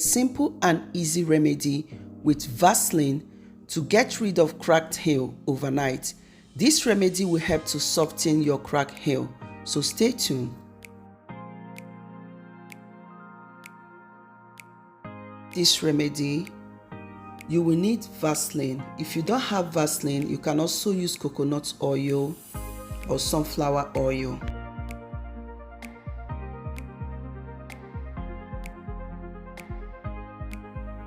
Simple and easy remedy with Vaseline to get rid of cracked heel overnight. This remedy will help to soften your cracked heel, so stay tuned. This remedy, you will need Vaseline. If you don't have Vaseline, you can also use coconut oil or sunflower oil.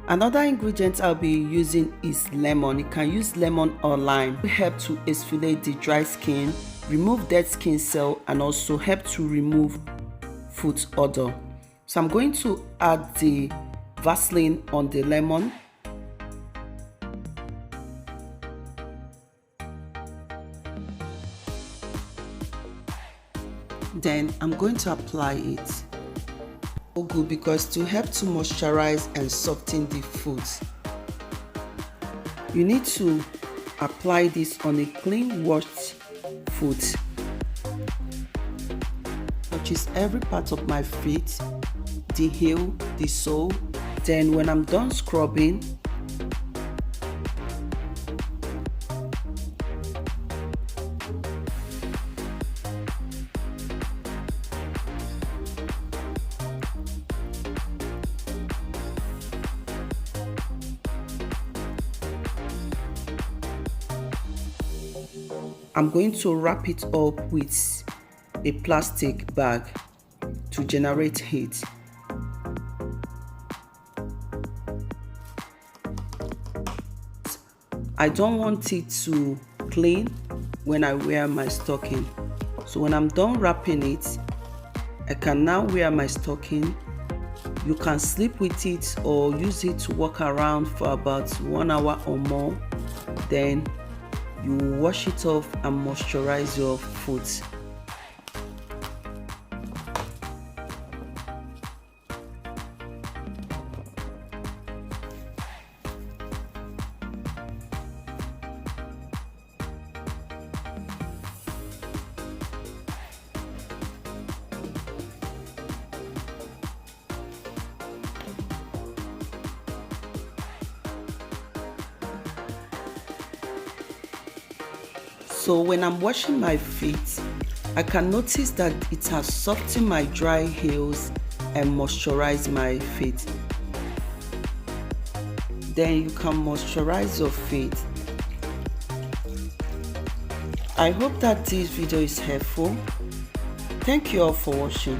Another ingredient I'll be using is lemon. You can use lemon or lime. It will help to exfoliate the dry skin, remove dead skin cell, and also help to remove foot odor. So I'm going to add the Vaseline on the lemon. Then I'm going to apply it. Good, because to help to moisturize and soften the foot, you need to apply this on a clean washed foot. Touches every part of my feet, the heel, the sole. Then when I'm done scrubbing, I'm going to wrap it up with a plastic bag to generate heat. I don't want it to clean when I wear my stocking. So when I'm done wrapping it, I can now wear my stocking. You can sleep with it or use it to walk around for about 1 hour or more. Then you wash it off and moisturize your foot. So when I'm washing my feet, I can notice that it has softened my dry heels and moisturized my feet. Then you can moisturize your feet. I hope that this video is helpful. Thank you all for watching.